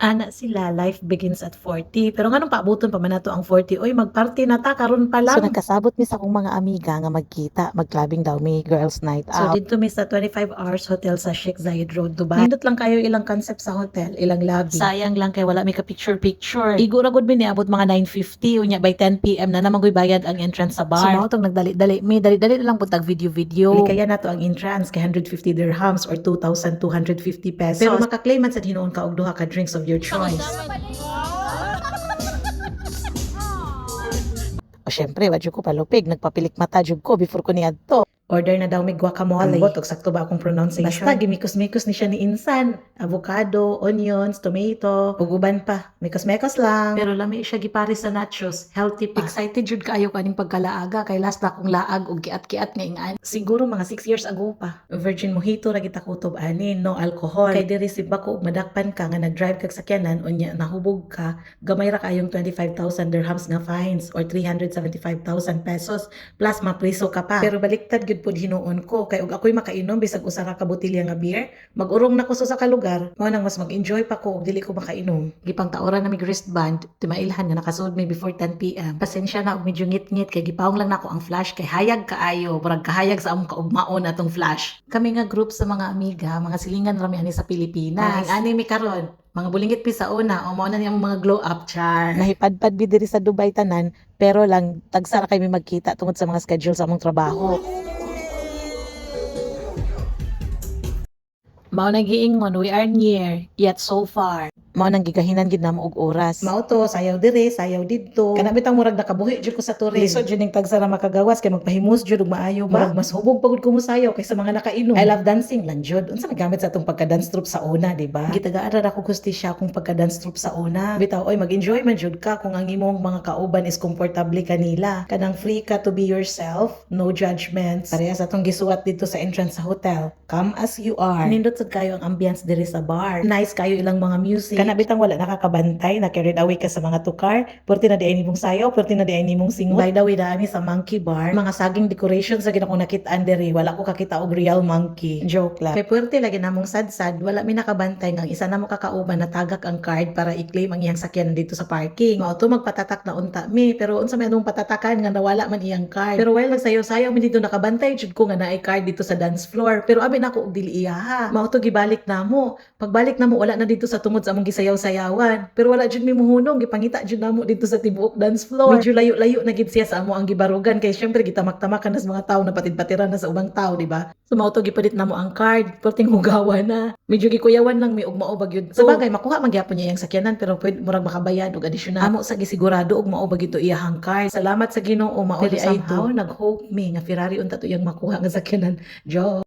Ana sila, life begins at 40. Pero nganong paabuton pa man nato ang 40? Oy, magparty na ta karon pa So lang. nagkasabot mi sa akong mga amiga nga magkita, mag-clubbing daw mi, girls night So out. dito mi sa 25 Hours Hotel sa Sheikh Zayed Road, Dubai. Nindot lang kayo ilang concept sa hotel, ilang lobby. Sayang lang kay wala mi ka picture. Igo ra gud mi niabot mga 9:50 unya by 10 PM na naman koy bayad ang entrance sa bar. So mao tong nagdali-dali mi, dali-dali na lang pud tag video. Kaya nato ang entrance kay 150 dirhams or 2,250 pesos. Pero makaklaim man sa hinuon ka og duha ka drinks of your choice. O syempre, wadyo ko palupig, nagpapilik mata jud ko before ko niadto. Order na daw may guacamole. Ambot, og sakto ba akong pronunciation? Basta, gimikos-mikos ni siya ni Insan. Avocado, onions, tomato, ug uban pa. Mikos-mikos lang. Pero lami siya gipari sa nachos. Healthy pa. Excited jud kaayo kaning pagkalaaga. Kay last na akong laag og kiat-kiat nga ingan. Siguro mga 6 years ago pa. Virgin mojito ra kita kutob ani, no alcohol. Kay diri si bako ug madakpan ka nga nag-drive kag sakyanan unya nahubog ka, gamay ra kayong 25,000 dirhams nga fines or 375,000 pesos plus mapriso ka pa. Pero baliktad gyud pud hinuon ko kay ug ako'y makainom bisag usa ra ka botelya nga beer, mag-urong na ko sa kalugar, mao nang mas mag-enjoy pa ko ug dili ko makainom. Gipangtaoran na mig wristband, timailhan nga nakasulod mi before 10 PM. Pasensya na og medyo ngit-ngit kay gipawong lang nako ang flash kay hayag kaayo, murag kahayag sa among kaugmaon atong flash. Kami nga group sa mga amiga, mga silingan rami ani sa Pilipinas. Ang ani mi karon, mga bulingit pi sa una, o mao na niyang mga glow up char. Nahipadpad mi diri sa Dubai tanan, pero lang tagsa ra kami magkita tungod sa mga schedule sa among trabaho. Mao na giingon, we are near, yet so far. Mao nang gigahinan gid namo og oras. Mao to, sayaw dire, sayaw didto. Kana bitang murag nakabuhi jud ko sa turin. Lisod jud ning tagsa ra makagawas kay magpahimus jud og maayo ba. Murag mas hubog pagud ko mo sayaw kaysa mga nakainom. I love dancing lang jud. Unsa nagamit sa atong pagka-dance troupe sa una, di ba? Gitagaan ra ko gustisya kung pagka-dance troupe sa una. Bitaw oy, mag-enjoy man jud ka kung ang imong mga kauban is komportable kanila. Kanang free ka to be yourself, no judgments. Parehas atong gisuwat dito sa entrance sa hotel. Come as you are. Nindot sad kayo ang ambience diri sa bar. Nice kayo ilang mga music. Kana bitang wala nakakabantay, na carried away ka sa mga tukar. Pwerte na di ay nimong sayaw, pwerte na di ay nimong singot. By the way, dami sa monkey bar. Mga saging decorations sa ginakong nakitaan diri. Wala ko kakita og real monkey. Joke lang. Kay pwerte lagi namong sad-sad, wala mi nakabantay nga isa na mo kakauban na tagak ang card para i-claim ang iyang sakyanan dito sa parking. Mao to magpatatak na unta mi, pero unsa may anong patatakan nga nawala man iyang card. Pero while nagsayaw-sayaw mi dito nakabantay jud ko nga naay card dito sa dance floor. Pero abi nako og dili iyaha. Mao to gibalik namo. Pagbalik namo wala na dito sa tungod sa among gisayaw-sayawan. Pero wala jud mi muhunong, gipangita jud namo dito sa tibuok dance floor. Medyo layo-layo na gid siya sa amo ang gibarugan kay syempre gitamak-tamakan na sa mga tao na patid-patiran na sa ubang tao, di ba? So mao to gipalit namo ang card, perting hugawan na. Medyo gikuyawan lang mi og maubag yun. Sa bagay makuha man gyapon niya yung sakyanan pero pwede murag makabayad og additional. Amo sa gisigurado og maubag ito iyahang card. Salamat sa Ginoo, mao di ay to nag-hope mi nga Ferrari unta to yang makuha nga sakyanan. Jo